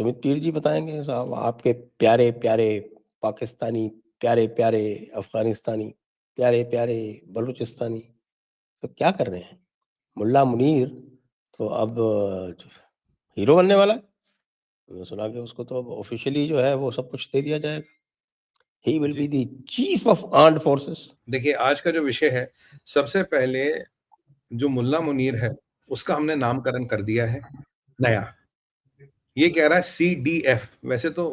सुमित पीर जी बताएँगे साहब, आपके प्यारे-प्यारे पाकिस्तानी, प्यारे-प्यारे अफ़गानिस्तानी, प्यारे-प्यारे बलूचिस्तानी, तो क्या कर रहे हैं? मुल्ला मुनीर तो अब हीरो बनने वाला है। मैंने सुना कि उसको तो अब ऑफ़िशियली जो है वो सब कुछ दे दिया जाएगा। ही विल जी। Be the chief of armed forces. देखिए, आज का जो विषय है, सबसे पहले जो मुल्ला मुनीर है, उसका हमने नामकरण कर दिया है नया। ये कह रहा है सीडीएफ, वैसे तो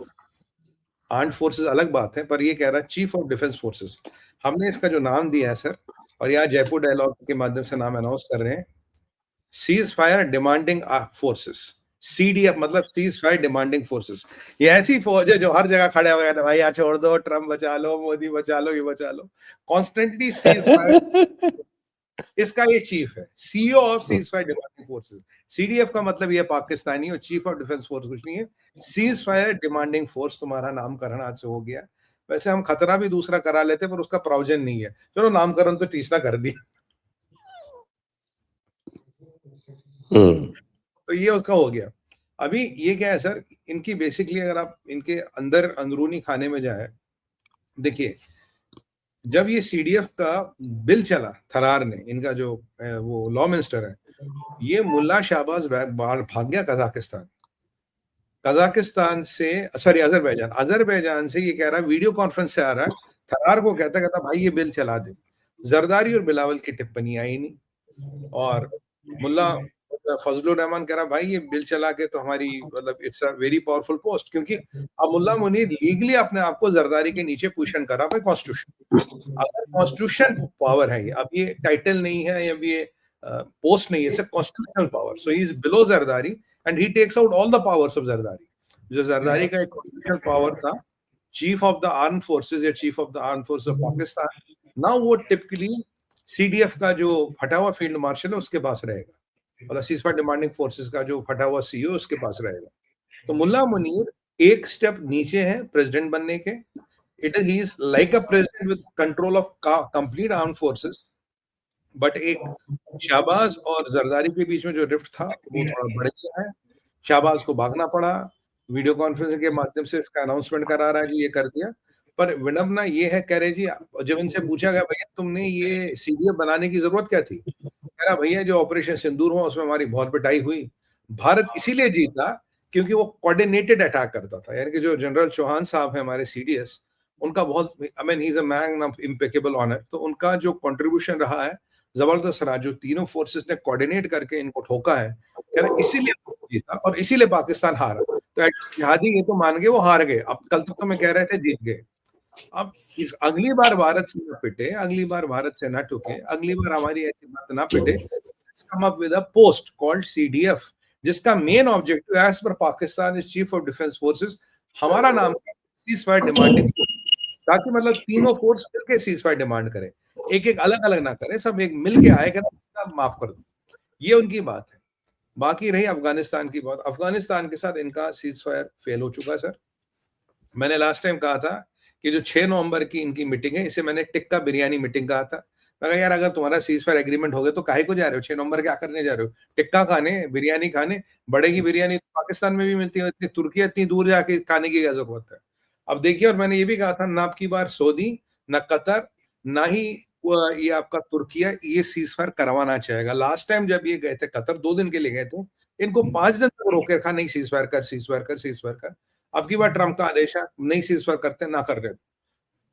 आर्म्ड फोर्सेस अलग बात है, पर ये कह रहा है चीफ ऑफ डिफेंस फोर्सेस। हमने इसका जो नाम दिया है सर, और यहाँ जयपुर डायलॉग के माध्यम से नाम अनाउंस कर रहे हैं, cease fire demanding forces. CDF मतलब सीज फायर डिमांडिंग फोर्सेस। ये ऐसी फौज है जो हर जगह खड़े हो गए, भाई यहाँ छोड़ दो, ट्रम्प बचा लो, मोदी बचा लो, ये बचा लो। कॉन्स्टेंटली सीज फायर, इसका ये चीफ है, CEO of cease fire demanding forces. CDF का मतलब ये पाकिस्तानी, और चीफ ऑफ डिफेंस फोर्स कुछ नहीं है। सीज फायर डिमांडिंग फोर्स तुम्हारा नामकरण आज से हो गया। वैसे हम खतरा भी दूसरा करा लेते, पर उसका प्रोविजन नहीं है। चलो नामकरण तो तीसरा कर दिया, तो ये उसका हो गया। अभी ये क्या है सर, इनकी बेसिकली अगर आप इनके अंदर अंदरूनी खाने में जाए, देखिए, जब ये सीडीएफ का बिल चला, थरार ने, इनका जो वो लॉ मिनिस्टर है, ये मुल्ला शाहबाज बाहर भाग गया कजाकिस्तान। कजाकिस्तान से, सॉरी, अजरबैजान, अजरबैजान से ये कह रहा है, वीडियो कॉन्फ्रेंस से आ रहा है, थरार को कहता भाई ये बिल चला दे। जरदारी और बिलावल की टिप्पणी आई नहीं, और मुल्ला फजलुर रहमान कह रहा भाई ये बिल चला के तो हमारी, मतलब it's a very powerful post, क्योंकि अब मुल्ला मुनीर लीगली अपने आप को जरदारी के नीचे पोजीशन कर रहा है कॉन्स्टिट्यूशन। अगर कॉन्स्टिट्यूशन पावर है, अब ये टाइटल नहीं है, अब ये पोस्ट नहीं है, सिर्फ constitutional power. So he is below Zardari and he takes out all the powers of Zardari. जो जरदारी का एक कॉन्स्टिट्यूशनल पावर था, chief of the arm forces या chief of the arm force of Pakistan, now वो टिपिकली सीडीएफ का जो फटा हुआ फील्ड मार्शल है उसके पास रहेगा, और सीजफायर डिमांडिंग फोर्सेस का जो फटा हुआ सीईओ उसके पास रहेगा। तो मुल्ला मुनीर एक स्टेप नीचे है प्रेसिडेंट बनने के। It is he is like a president with control of complete arm forces, but एक शाहबाज और जरदारी के बीच में जो रिफ्ट था वो थोड़ा बढ़ गया है। शाहबाज को भागना पड़ा, वीडियो कॉन्फ्रेंसिंग के माध्यम से इसका अनाउंसमेंट करा रहा है कि ये कर दिया। पर विडम्बना ये है, कह रहे जी, जब इनसे पूछा गया भैया तुमने ये सीडीएफ बनाने की जरूरत क्या थी, कह रहा भैया जो ऑपरेशन सिंदूर हुआ उसमें हमारी बहुत पिटाई हुई, भारत इसीलिए जीता क्योंकि वो कोऑर्डिनेटेड अटैक करता था। यानी कि जो जनरल चौहान साहब है हमारे सीडीएस, उनका बहुत, I mean he is a man of impeccable honour, तो उनका जो कंट्रीब्यूशन रहा है जबरदस्त रहा, जो तीनों फोर्सेस ने कोऑर्डिनेट करके इनको ठोका है, कह रहे इसीलिए जीता और इसीलिए पाकिस्तान हारा। तो जिहादी ये तो मान गए वो हार गए, अब कल तक तो मैं कह रहे थे जीत गए। अब इस अगली बार भारत से ना पिटे, अगली बार भारत से ना ठुके, अगली बार हमारी ऐसी बात ना पिटे, come up with a post called CDF, जिसका मेन ऑब्जेक्टिव एज पर Pakistan is chief of defence forces, हमारा नाम सीज फायर डिमांडिंग फोर्स, ताकि मतलब तीनों फोर्स मिलकर सीज फायर डिमांड करें, एक एक अलग अलग ना करें, सब एक मिल के आए, माफ कर दो। ये उनकी बात है। बाकी रही अफगानिस्तान की बात, अफगानिस्तान के साथ इनका सीज फायर फेल हो चुका है सर। मैंने लास्ट टाइम कहा था कि जो 6 नवंबर की इनकी मीटिंग है, इसे मैंने टिक्का बिरयानी मीटिंग कहा था। मैं कहा यार अगर तुम्हारा सीज फायर एग्रीमेंट हो गया तो काहे को जा रहे हो, 6 नवंबर क्या करने जा रहे हो, टिक्का खाने, बिरयानी खाने। बढ़ेगी बिरयानी तो पाकिस्तान में भी मिलती है, इतनी तुर्की इतनी दूर जाके खाने की क्या जरूरत है। अब देखिए, और मैंने ये भी कहा था, ना आपकी बार सऊदी, ना कतर, ना ही ये आपका तुर्किया ये सीज फायर करवाना चाहेगा। लास्ट टाइम जब ये गए थे कतर, 2 दिन के लिए गए थे, इनको 5 दिन तक रोके रखा, नहीं सीज फायर कर, सीज फायर कर, सीज फायर कर। अब की बार ट्रंप का आदेश है, नहीं सीज फायर करते, ना कर रहे,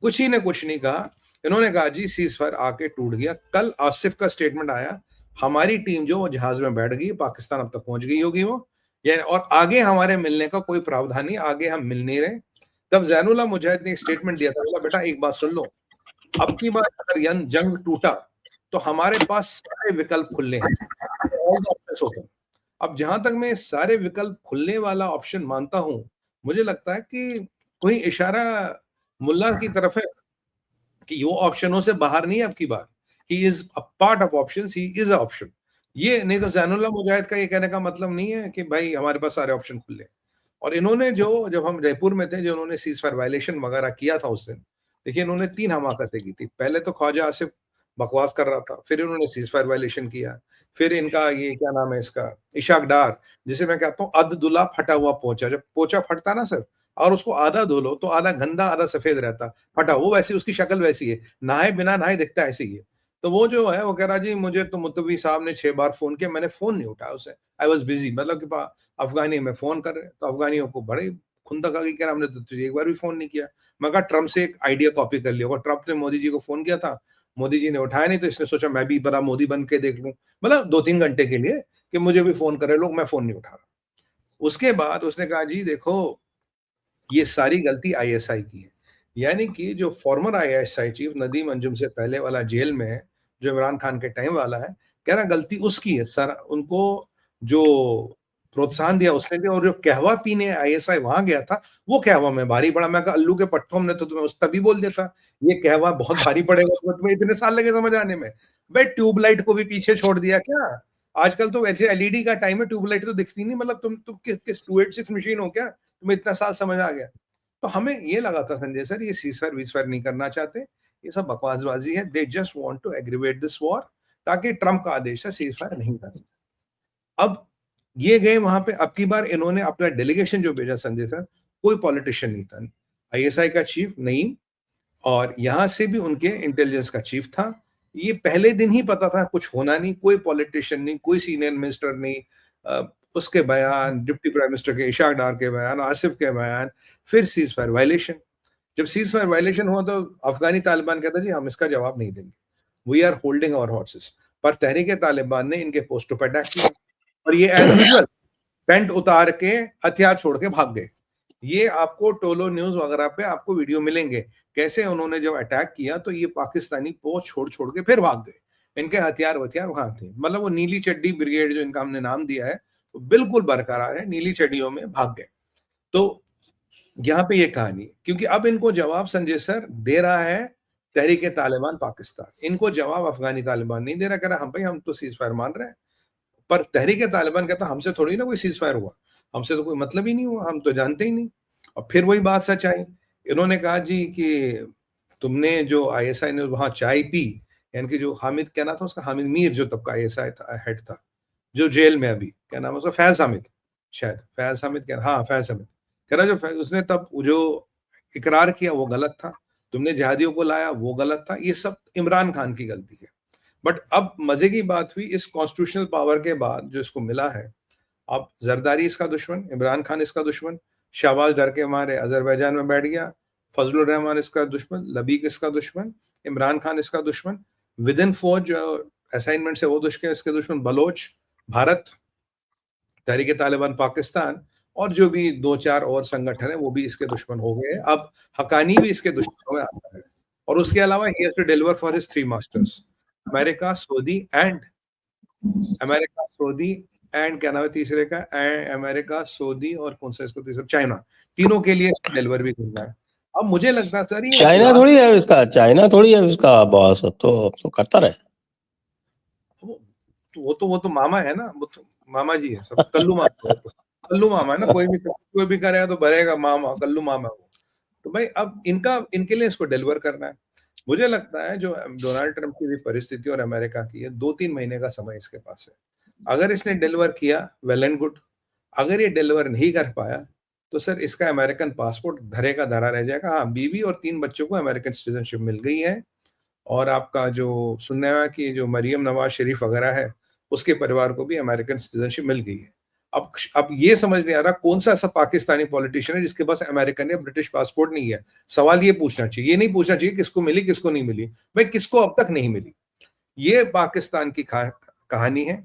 किसी ने कुछ नहीं कहा। इन्होंने कहा जी सीज फायर आके टूट गया। कल आसिफ का स्टेटमेंट आया, हमारी टीम जो वो जहाज में बैठ गई, पाकिस्तान अब तक पहुंच गई होगी वो, यानी, और आगे हमारे मिलने का कोई प्रावधान नहीं, आगे हम मिल नहीं रहे। तब जैनुल्लाह मुजाहिद ने एक स्टेटमेंट दिया था, बोला बेटा एक बात सुन लो, अब की बार अगर जंग टूटा तो हमारे पास सारे विकल्प खुले हैं, ऑल द ऑप्शंस ओपन। अब जहां तक मैं सारे विकल्प खुलने वाला ऑप्शन मानता हूं, मुझे लगता है कि कोई इशारा मुल्ला की तरफ है कि वो ऑप्शनों से बाहर नहीं है। अब की बार he is a part of options, he is a option. ये नहीं तो जैनुल्लाह मुजाहिद का ये कहने का मतलब नहीं है कि भाई हमारे पास सारे ऑप्शन खुले हैं। और इन्होंने जो, जब हम जयपुर में थे, जो उन्होंने सीज फायर वायलेशन वगैरह किया था उस दिन, देखिए इन्होंने 3 हमाकतें की थी। पहले तो ख्वाजा आसिफ बकवास कर रहा था। फिर इन्होंने सीज़ फायर वायलेशन किया। फिर इनका ये क्या नाम है इसका, इशाक डार, जिसे मैं कहता हूँ अध-धुला फटा हुआ पोंचा। जब पोंचा फटता है ना सर, और उसको आधा धो लो तो आधा गंदा, आधा सफ़ेद रहता, फटा। वो वैसी उसकी शक्ल वैसी है। नहाए बिना नहाए दिखता ऐसे ही है। तो वो जो है वो कह रहा जी मुझे तो मुत्तवी साहब ने 6 बार फ़ोन किया, मैंने फ़ोन नहीं उठाया उसे। आई वाज़ बिज़ी, मतलब कि अफ़गानी में फ़ोन कर रहे हैं, तो अफ़गानियों को बड़े खुंदक आ गई, कह रहा हमने तो तुझे एक बार भी फ़ोन नहीं किया। मैं कहा ट्रम्प से एक आइडिया कॉपी कर लिया होगा, ट्रम्प ने मोदी जी को फ़ोन किया था, मोदी जी ने उठाया नहीं तो इसने सोचा मैं भी बड़ा मोदी बन के देख लूँ। मतलब 2-3 घंटे के लिए कि मुझे भी फ़ोन कर रहे लोग, मैं फ़ोन नहीं उठा रहा। उसके बाद उसने कहा जी देखो, ये सारी गलती आईएसआई की है। यानी कि जो farmer ISI chief Nadeem Anjum से पहले वाला जेल में है, जो इमरान खान के टाइम वाला है, कह रहा गलती उसकी है सर, उनको जो प्रोत्साहन दिया उसने दिया, और जो कहवा पीने आईएसआई वहाँ गया था, वो कहवा में भारी पड़ा। मैं कहा अल्लू के पट्टों ने तो तुम्हें उस तभी बोल दिया था, ये कहवा बहुत भारी पड़ेगा, तो तुम्हें इतने साल लगे समझ आने में। बे ट्यूबलाइट को भी पीछे छोड़ दिया क्या? आजकल तो वैसे एलईडी का टाइम है, ट्यूबलाइट तो दिखती नहीं, मतलब तुम किस 286 मशीन हो क्या? तुम्हें इतना साल समझ आ गया। तो हमें ये लगा था संजय सर ये सीज़फायर वीज़फायर नहीं करना चाहते, ये सब बकवासबाज़ी है, they just want to aggravate this war, ताकि ट्रम्प का आदेश है सीज़फायर नहीं करेंगे। अब ये गए वहाँ पे, अब की बार इन्होंने अपना डेलीगेशन जो भेजा संजय सर, कोई पॉलिटिशियन नहीं था। आईएसआई का चीफ नईम, और यहाँ से भी उनके इंटेलिजेंस का चीफ था। ये पहले दिन ही पता था कुछ होना नहीं, कोई पॉलिटिशियन नहीं, कोई सीनियर मिनिस्टर नहीं। उसके बयान, डिप्टी प्राइम मिनिस्टर के इशाक डार के बयान, आसिफ के बयान, फिर सीज़ फायर वायलेशन। जब सीज़ फायर वायलेशन हुआ तो अफ़गानी तालिबान कहता जी हम इसका जवाब नहीं देंगे। We are holding our horses. पर तहरीक-ए-तालिबान ने इनके पोस्टों पे अटैक किया, और ये एज़ यूजुअल टेंट उतार के हथियार छोड़ के भाग गए। ये आपको टोलो न्यूज़ वगैरह पे आपको वीडियो मिलेंगे। कैसे उन्होंने जब अटैक किया तो ये पाकिस्तानी पोस्ट छोड़-छोड़ के फिर भाग गए। इनके हथियार-वथियार वहाँ थे। मतलब वो नीली चड्डी ब्रिगेड जो इनका हमने नाम दिया है, वो बिल्कुल बरकरार है, नीली चड्डियों में भाग गए। तो यहाँ पे ये कहानी है, क्योंकि अब इनको जवाब संजय सर दे रहा है तहरीक-ए-तालिबान पाकिस्तान। इनको जवाब अफ़गानी तालिबान नहीं दे रहा, कह रहा हम भाई हम तो सीज़ फायर मान रहे हैं। पर तहरीक-ए-तालिबान कहता हमसे थोड़ी ना कोई सीज़ फायर हुआ, हमसे तो कोई मतलब ही नहीं हुआ, हम तो जानते ही नहीं। और फिर वही बात सच आई। इन्होंने कहा जी कि तुमने जो आईएसआई ने वहाँ चाय पी, यानी कि जो हामिद क्या नाम था उसका, हामिद मीर जो तब का आईएसआई था हेड था, जो जेल में अभी, क्या नाम है उसका, फैज़ हामिद, शायद फैज़ हामिद, क्या हाँ, फैज़ हामिद। कह रहा जो उसने तब जो इकरार किया वो गलत था, तुमने जिहादियों को लाया वो गलत था, ये सब इमरान खान की गलती है। बट अब मजे की बात हुई इस कॉन्स्टिट्यूशनल पावर के बाद जो इसको मिला है, अब जरदारी इसका दुश्मन, इमरान खान इसका दुश्मन, शाहबाज डर के मारे अजरबैजान में बैठ गया, फजलुर रहमान इसका दुश्मन, लबीक इसका दुश्मन, इमरान खान इसका दुश्मन, विद इन फौज जो असाइनमेंट से वो दुश्मन इसके दुश्मन, बलोच, भारत, तहरीक तालिबान पाकिस्तान, और जो भी 2-4 और संगठन है वो भी इसके दुश्मन हो गए। अब हक्कानी भी इसके दुश्मनों में आता है, और उसके अलावा he has to deliver for his 3 masters, America, Saudi and America, Saudi and क्या नाम है तीसरे का, अमेरिका, सऊदी और कौन सा इसको तीसरा, चाइना, तीनों के लिए डिलीवर भी करना है। अब मुझे लगता है सर ये चाइना लास्ट, थोड़ी है इसका, चाइना थोड़ी है इसका बॉस, तो करता रहे। वो वो तो मामा है ना, वो तो मामा जी है सब, कल्लू मामा, वो तो कल्लू मामा है ना, कोई भी करेगा तो भरेगा मामा, कल्लू मामा वो। तो भाई अब इनका इनके लिए इसको डिलीवर करना है। मुझे लगता है जो डोनाल्ड ट्रंप की भी परिस्थिति और अमेरिका की है, 2-3 महीने का समय इसके पास है। अगर इसने डिलीवर किया वेल एंड गुड, अगर ये डिलीवर नहीं कर पाया तो सर इसका अमेरिकन पासपोर्ट धरे का धरा रह जाएगा। हाँ, बीवी और 3 बच्चों को अमेरिकन सिटीजनशिप मिल गई है, और आपका जो सुनने में आया कि जो मरियम नवाज शरीफ वगैरह है, उसके परिवार को भी अमेरिकन सिटीजनशिप मिल गई है। अब ये समझ नहीं आ रहा कौन सा ऐसा पाकिस्तानी पॉलिटिशियन है जिसके पास अमेरिकन या ब्रिटिश पासपोर्ट नहीं है। सवाल ये पूछना चाहिए, ये नहीं पूछना चाहिए किसको मिली किसको नहीं मिली, भाई किसको अब तक नहीं मिली। ये पाकिस्तान की कहानी है।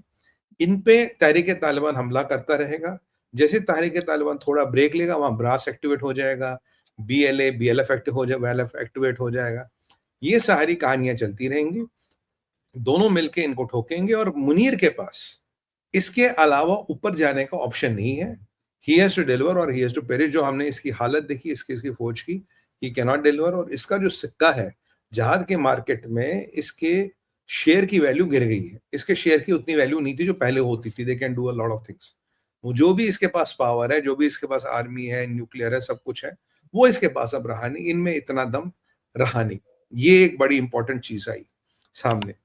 इन पे तहरीक-ए-तालिबान हमला करता रहेगा। जैसे तहरीक-ए-तालिबान थोड़ा ब्रेक लेगा, वहाँ ब्रास एक्टिवेट हो जाएगा, बीएलए, बीएलएफ एक्टिवेट हो जाएगा। ये सारी कहानियां चलती रहेंगी, दोनों मिलके इनको ठोकेंगे, और मुनीर के पास इसके अलावा ऊपर जाने का ऑप्शन नहीं है। ही हैज टू डिलीवर और ही हैज टू पेरिश। जो हमने इसकी हालत देखी इसकी फौज की, ही कैन नॉट डिलीवर। और इसका जो सिक्का है जहाद के मार्केट में, इसके शेयर की वैल्यू गिर गई है। इसके शेयर की उतनी वैल्यू नहीं थी जो पहले होती थी। They can do a lot of things. वो जो भी इसके पास पावर है, जो भी इसके पास आर्मी है, न्यूक्लियर है, सब कुछ है, वो इसके पास अब रहा नहीं। इनमें इतना दम रहा नहीं। ये एक बड़ी इंपॉर्टेंट चीज आई। सामने।